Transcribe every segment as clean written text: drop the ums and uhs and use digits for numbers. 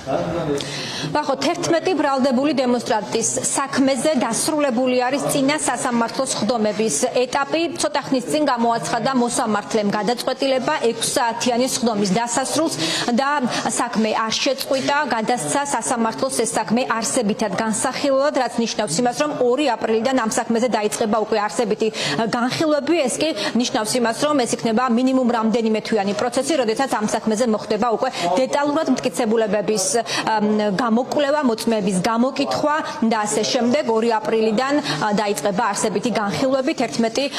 ნახოთ 11 ბრალდებული დემონსტრანტის საქმეზე დასრულებული არის წინა სასამართლოს ხდომების ეტაპი. ცოტა ხნის წინ გამოაცხადა მოსამართლემ გადაწყვეტილება 6 საათიანი ხდომის დასასრულს და საქმე არ შეწყვიტა, გადასცა სასამართლოს ეს საქმე არსებითად განსახილველად, რაც ნიშნავს იმას, რომ 2 აპრილიდან ამ საქმეზე დაიწყება უკვე არსებითი განხილვები. ეს კი ნიშნავს იმას, რომ ეს იქნება მინიმუმ რამდენიმე თვიანი პროცესი, როდესაც ამ საქმეზე მოხდება უკვე დეტალურად მტკიცებულებების გამოკვლევა, მოწმეების გამოკითხვა და ასე შემდეგ. 2 აპრილიდან დაიწყება არსებითი განხილვები 11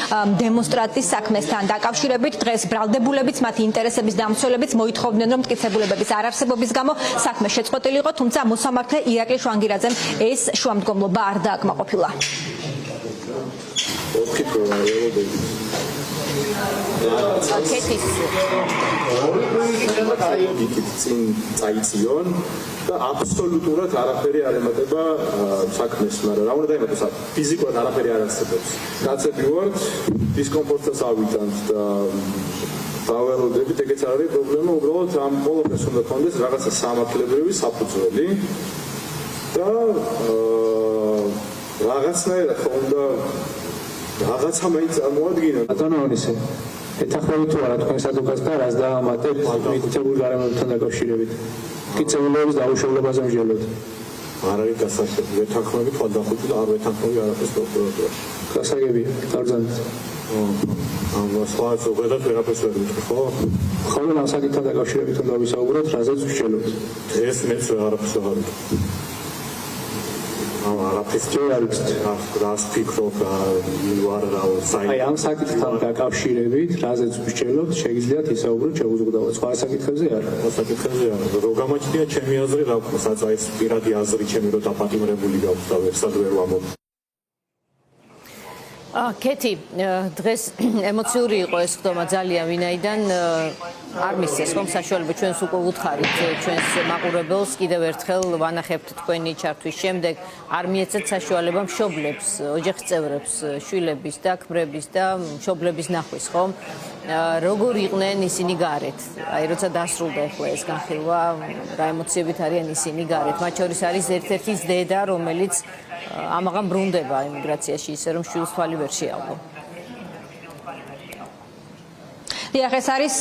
დემონსტრანტის საქმესთან დაკავშირებით. დღეს ბრალდებულებიც, მათი ინტერესების დამცველებიც მოითხოვდნენ, რომ მტკიცებულებების არარსებობის გამო საქმე შეწყვეტილიყო, თუმცა მოსამართლე ირაკლი შვანგირაძემ ეს შუამდგომლობა არ დააკმაყოფილა. წინ წაიწიონ და აბსოლუტურად არაფერი არ ემატება საქმეს, მაგრამ რა უნდა დაემატოს? ფიზიკურად არაფერი არ არსებობს. კაცები ვართ, დისკომფორტსაც ავიტანთ და დაველოდებით, ეგეც არ არის პრობლემა, უბრალოდ ამ ყველაფერს უნდა ქონდეს რაღაცა სამართლებრივი საფუძველი და რაღაცნაირად უნდა რაღაცა მაინც წარმოადგინონ. ბატონო ონისე, ეთანხმებით თუ არა თქვენს ადვოკატს და რას დაამატებთ მითითებულ გარემოებთან დაკავშირებით? მტკიცებულების დაუშვებაზე მსჯელობთ. არ არის გასაგები, ეთანხმებით ხვალდახუთ და არ ვეთანხმები არაფერს პროკურატურას. გასაგებია, დავბრძანეთ. სხვა ზოგადად ვერაფერს ვერ ვიტყვი, ხო? ხოლმე ამ საკითხთან დაკავშირებით უნდა ვისაუბროთ, რაზეც ვსჯელობთ. ეს მეც ვეღარაფერს ვეღარ ვიტყვი. არაფერს რას ფიქრობ, აი ამ საკითხთან დაკავშირებით, რაზეც ვსჯელობთ, შეგიძლიათ ისაუბროთ შეუზღუდავად. სხვა საკითხებზე არა. საკითხებზე არა. რო გამაჩნია ჩემი აზრი, რა ვქნა, სადაც ეს პირადი აზრი ჩემი რო დაპატიმრებული გაქვს და ვერსად ვერ ვამბობ. კეთი, დღეს ემოციური იყო ეს ხდომა ძალიან, ვინაიდან არ მისცეს ხომ საშუალება ჩვენს უკვე უთხარით ჩვენს მაყურებელს კიდევ ერთხელ ვანახებთ თქვენი ჩართვის შემდეგ არ მიეცეთ საშუალება მშობლებს, ოჯახის წევრებს, შვილების და ქმრების და მშობლების ნახვის, ხომ? როგორ იყვნენ ისინი გარეთ? აი როცა დასრულდა ახლა ეს განხილვა, რა ემოციებით არიან ისინი გარეთ? მათ შორის არის ერთ-ერთი დედა, რომელიც ამაღამ ბრუნდება ემიგრაციაში, ისე რომ შვილს თვალი ვერ შეალყო. დიახ, ეს არის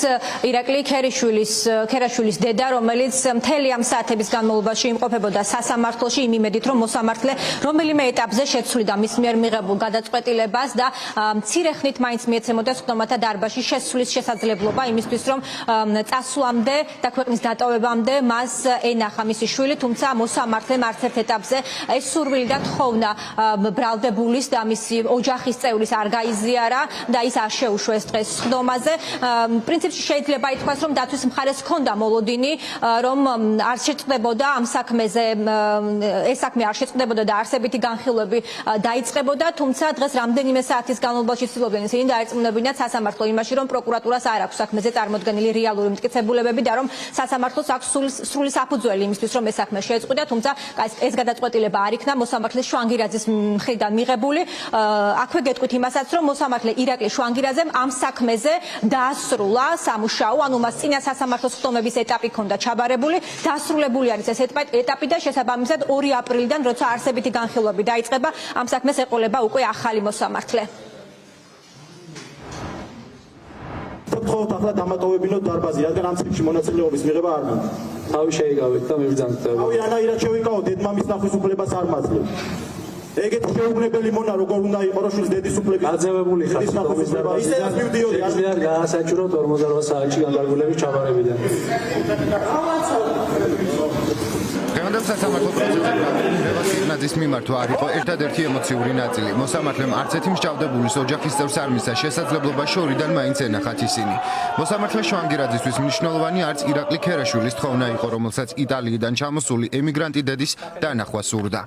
ირაკლი ქერაშვილის დედა, რომელიც მთელი ამ საათების განმავლობაში იმყოფებოდა სასამართლოში იმ იმედით, რომ მოსამართლე რომელიმე ეტაპზე შეცვლიდა მის მიერ მიღებულ გადაწყვეტილებას და მცირე ხნით მაინც მიეცემოდა ხდომათა დარბაზში შესვლის შესაძლებლობა იმისთვის, რომ წასვლამდე და ქვეყნის დატოვებამდე მას ენახა მისი შვილი, თუმცა მოსამართლემ არც ერთ ეტაპზე ეს სურვილი და თხოვნა ბრალდებულის და მისი ოჯახის წევრის არ გაიზიარა და ის არ შეუშვა ეს დღეს ხდომაზე. პრინციპში შეიძლება ითქვას, რომ დაცვის მხარეს ჰქონდა მოლოდინი, რომ არ შეწყდებოდა ამ საქმეზე, ეს საქმე არ შეწყდებოდა და არსებითი განხილვები დაიწყებოდა, თუმცა დღეს რამდენიმე საათის განმავლობაში ცდილობდნენ ისინი დაერწმუნებინათ სასამართლო იმაში, რომ პროკურატურას არ აქვს საქმეზე წარმოდგენილი რეალური მტკიცებულებები და რომ სასამართლოს აქვს სრული საფუძველი იმისთვის, რომ ეს საქმე შეეწყვიტა, თუმცა ეს გადაწყვეტილება არ იქნა მოსამართლე შვანგირაძის მხრიდან მიღებული. აქვე გეტყვით იმასაც, რომ მოსამართლე ირაკლი შვანგირაძემ ამ საქმეზე დაასრულა სამუშაო, ანუ მას წინა სასამართლოს ხდომების ეტაპი ჰქონდა ჩაბარებული, დასრულებული არის ეს ეტაპი და შესაბამისად 2 აპრილიდან, როცა არსებითი განხილვები დაიწყება, ამ საქმეს ეყოლება უკვე ახალი მოსამართლე. ვთხოვთ ახლა დამატოვებინოთ დარბაზი, რადგან ამ წრეში მონაწილეობის მიღება არ მინდა. თავი შეიკავეთ და მივბრძანეთ. თავი რანაირად შევიკავო, დედმამის ნახვის უფლებას არ მაძლევ. ეგეთი შეუგნებელი მონა როგორ უნდა იყო რო შვილს დედის უფლების გაძევებული ხარ ისედაც მივდიოდი არ გაასაჭიროთ 48 საათში განკარგულების ჩაბარებიდან. დღევანდელ სასამართლო პროცესში ნაძის მიმართვა არ იყო ერთადერთი ემოციური ნაწილი. მოსამართლემ არც ერთი მსჯავრდებულის ოჯახის წევრს არ მისცა შესაძლებლობა შორიდან მაინც ენახათ ისინი. მოსამართლე შვანგირაძისთვის მნიშვნელოვანი არც ირაკლი ქერაშვილის თხოვნა იყო, რომელსაც იტალიიდან ჩამოსული ემიგრანტი დედის დანახვა სურდა.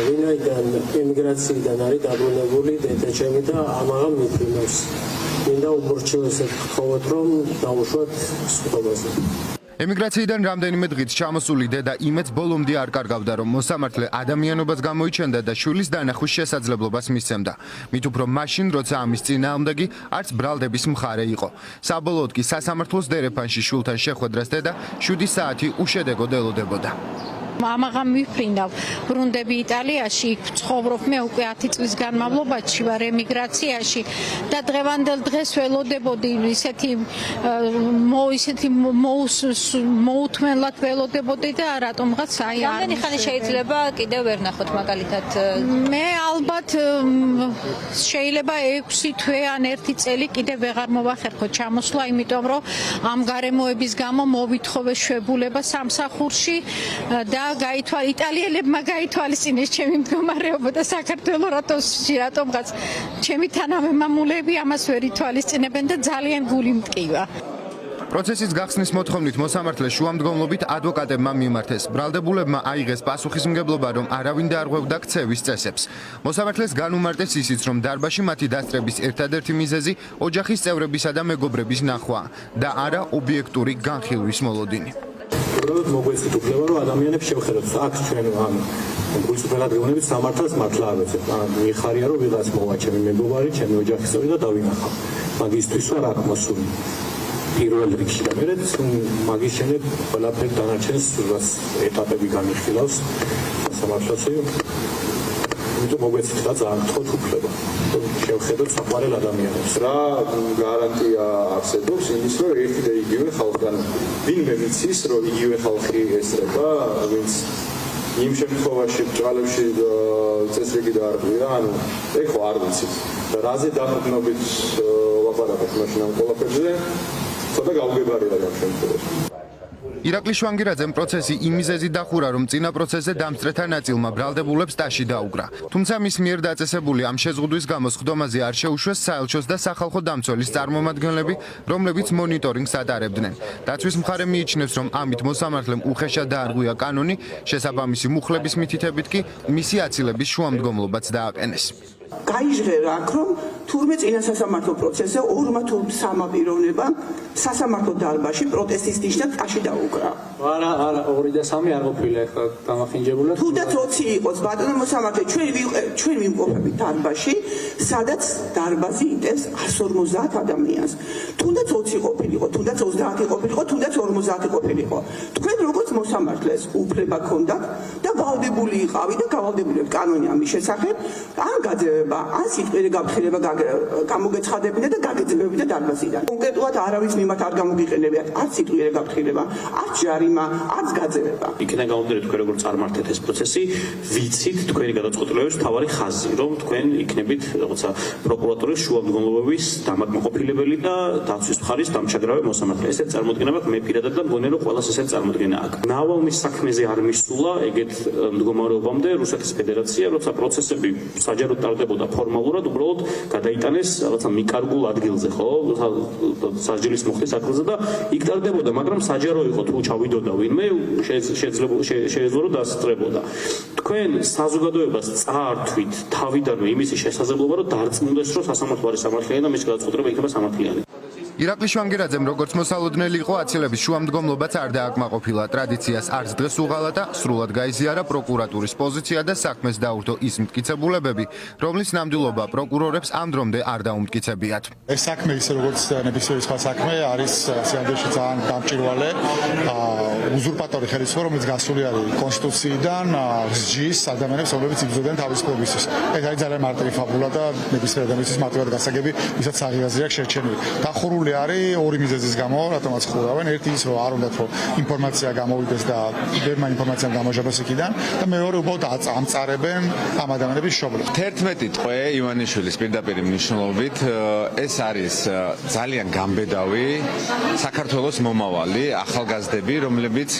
ვინაიდან ემიგრაციიდან არის დაბრუნებული დედა ჩემი და ამაღამ მიფრინავს. მინდა უმორჩილესად გთხოვოთ, რომ დავუშვათ ხდომაზე. ემიგრაციიდან რამდენიმე დღით ჩამოსული დედა იმედს ბოლომდე არ კარგავდა, რომ მოსამართლე ადამიანობას გამოიჩენდა და შვილის დანახვის შესაძლებლობას მისცემდა. მით უფრო მაშინ, როცა ამის წინააღმდეგი არც ბრალდების მხარე იყო. საბოლოოდ კი სასამართლოს დერეფანში შვილთან შეხვედრას დედა 7 საათი უშედეგოდ ელოდებოდა. ამაღამ მიფრინდავ ბრუნდები იტალიაში, იქ ცხოვრობ მე უკვე 10 წლის განმავლობაში ვარ ემიგრაციაში და დღევანდელ დღეს ველოდებოდი ისეთი მოუთმენლად ველოდებოდი და რატომღაც აი არ რამდენი ხანი შეიძლება კიდევ ვერ ნახოთ მაგალითად მე ალბათ შეიძლება 6 თვე ან 1 წელი კიდევ ვეღარ მოვახერხო ჩამოსვლა, იმიტომ რომ ამ გარემოების გამო მოვითხოვე შვებულება სამსახურში და იტალიელებმა გაითვალისწინეს ჩემი მდგომარეობა და საქართველოსში რატომღაც ჩემი თანამემამულეები ამას ვერ ითვალისწინებენ და ძალიან გული მტკივა. პროცესის გახსნის მოთხოვნით მოსამართლეს შუამდგომლობით ადვოკატებმა მიმართეს. ბრალდებულებმა აიღეს პასუხისმგებლობა, რომ არავინ დაარღვევდა ქცევის წესებს. მოსამართლეს განუმარტეს ისიც, რომ დარბაზში მათი დასწრების ერთადერთი მიზეზი ოჯახის წევრებისა და მეგობრების ნახვა და არა ობიექტური განხილვის მოლოდინი. მოგვეცით უფლება, რომ ადამიანებს შევხედოთ აქ ჩვენ ან გულწრფელად გეუბნებით სამართალს მართლა არ ვეცებ. მიხარია რომ ვიღაც მოვა ჩემი მეგობარი, ჩემი ოჯახის წევრი და დავინახავ. მაგისთვის ვარ აქ მოსული. პირველ რიგში და მერე მაგის შემდეგ ყველაფერი დანარჩენს ეტაპები განიხილავს სამართლოსი. იმიტომ მოგვეცით და ძალიან გთხოვთ უფლება. შევხედოთ საყვარელ ადამიანებს. რა გარანტია არსებობს იმის, რომ ერთი და იგივე ხალხთან ვინმე ვიცის, რომ იგივე ხალხი ესწრება, ვინც იმ შემთხვევაში ბრალებში წესრიგი დაარღვია, ანუ ეგ ხო არ ვიცით. და რაზე დაყრდნობით ვაპარაკეთ მაშინ ამ ყველაფერზე, ცოტა გაუგებარია ამ შემთხვევაში. ირაკლი შვანგირაძემ პროცესი იმ მიზეზით დახურა, რომ წინა პროცესზე დამსწრეთა ნაწილმა ბრალდებულებს ტაში დაუგრა. თუმცა მის მიერ დაწესებული ამ შეზღუდვის გამო სხდომაზე არ შეუშვეს საელჩოს და სახალხო დამცველის წარმომადგენლები, რომლებიც მონიტორინგს ატარებდნენ. დაცვის მხარე მიიჩნევს, რომ ამით მოსამართლემ უხეშად დაარღვია კანონი, შესაბამისი მუხლების მითითებით კი მისი აცილების შუამდგომლობაც დააყენეს. გაიჟღერა აქ, რომ თურმე წინა სასამართლო პროცესზე ორმა თუ სამმა პიროვნებამ სასამართლო დარბაზში პროტესტის ნიშნად ტაში დაუკრა. არა, 2 და 3 არ ყოფილა ახლა დამახინჯებულად. თუნდაც 20 იყოს ბატონო მოსამართლე, ჩვენ ვიმყოფებით დარბაზში, სადაც დარბაზი იტევს 150 ადამიანს. თუნდაც 20 ყოფილიყო, თუნდაც 30 ყოფილიყო, თუნდაც 50 ყოფილიყო. თქვენ როგორც მოსამართლეს უფლება ქონდათ და ვალდებული იყავით და გავალდებულებ კანონი ამის შესახებ, ან გაძევება, ან სიტყვიერი გაფრთხილება გამოგეცხადებინა და გაგეძებებინა დარბაზიდან. კონკრეტულად არავის მიმართ არ გამოგიყენებიათ არც სიტყვიერი გაფრთხილება, არც ჯარიმა, არც გაძევება. იქიდან გამომდინარე თქვენ როგორ წარმართეთ ეს პროცესი, ვიცით თქვენი გადაწყვეტილების მთავარი ხაზი, რომ თქვენ იქნებით რაღაცა პროკურატურის შუამდგომლობების დამაკმაყოფილებელი და დაცვის მხარის დამჩაგრავი მოსამართლე. ესეც წარმოდგენა მაქვს მე პირადად და მგონია რომ ყველას ესეც წარმოდგენა აქვს. ნავალნის საქმეზე არ მისულა ეგეთ მდგომარეობამდე რუსეთის ფედერაცია, როცა პროცესები საჯაროდ ტარდებოდა ფორმალურად, უბრალოდ გადაიტანეს რაღაცა მიკარგულ ადგილზე, ხო? სასჯელის მოხდის ადგილზე და იქ ტარდებოდა, მაგრამ საჯარო იყო თუ ჩავიდოდა ვინმე, შეეძლო რომ დასწრებოდა. თქვენ საზოგადოებას წაართვით თავიდანვე იმისი შესაძლებლობა, რომ დარწმუნდეს, რომ სასამართლო არის სამართლიანი და მის გადაწყვეტილება იქნება სამართლიანი. ირაკლი შვანგირაძემ როგორც მოსალოდნელი იყო აცილების შუამდგომლობაც არ დააკმაყოფილა. ტრადიციას არც დღეს უღალა და სრულად გაიზიარა პროკურატურის პოზიცია და საქმეს დაურთო ის მტკიცებულებები, რომლის ნამდვილობა პროკურორებს ამ დრომდე არ დაუმტკიცებიათ. ეს საქმე ისე როგორც ნებისმიერი სხვა საქმე არის სიამოვნებაში ძალიან დამჭირვალე უზურპატორი ხელისუფლება, რომელიც გასული არის კონსტიტუციიდან, სჯის ადამიანებს, რომლებიც იბრძოდნენ თავისუფლებისთვის. ეს არის ძალიან მარტივი ფაბულა და ნებისმიერ ადამიანის მარტივად გასაგები, ვისაც აღიაზრია შერჩენილი. დახურული არის ორი მიზეზის გამო, რატომაც ხურავენ. ერთი ის, რომ არ უნდათ რომ ინფორმაცია გამოვიდეს და ბევრმა ინფორმაციამ გამოჟაბოს იქიდან და მეორე უბრალოდ ამწარებენ ამ ადამიანების შობლებს. 11 თვე ივანიშვილის პირდაპირ მნიშვნელობით ეს არის ძალიან გამბედავი საქართველოს მომავალი ახალგაზრდები, რომლებიც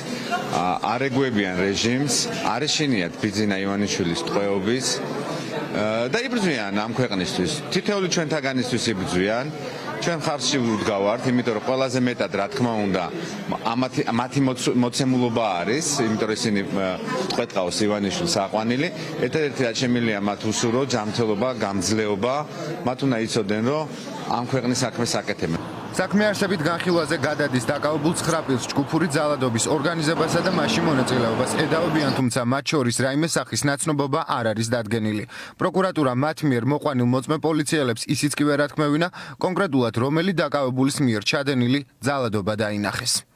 არ ეგუებიან რეჟიმს, არ ეშინიათ ბიძინა ივანიშვილის ტყვეობის და იბრძვიან ამ ქვეყნისთვის. თითოეული ჩვენთაგანისთვის იბრძვიან. ჩვენ ხარჯში ვდგავართ, იმიტომ რომ ყველაზე მეტად რა თქმა უნდა მათი მოცემულობა არის, იმიტომ რომ ისინი ტყვეთყავს ივანიშვილს აყვანილი. ერთადერთი რაც შემიძლია მათ უსურვო ჯანმრთელობა, გამძლეობა, მათ უნდა იცოდნენ რომ ამ ქვეყნის საქმეს აკეთებენ. საქმე არსებით განხილვაზე გადადის დაკავებულ 9 პირს ჯგუფური ძალადობის ორგანიზებასა და მასში მონაწილეობას ედავებიან, თუმცა მათ შორის რაიმე სახის ნაცნობობა არ არის დადგენილი. პროკურატურა მათ მიერ მოყვანილ მოწმე პოლიციელებს ისიც კი ვერ ათქმევინა, კონკრეტულად რომელი დაკავებულის მიერ ჩადენილი ძალადობა დაინახეს.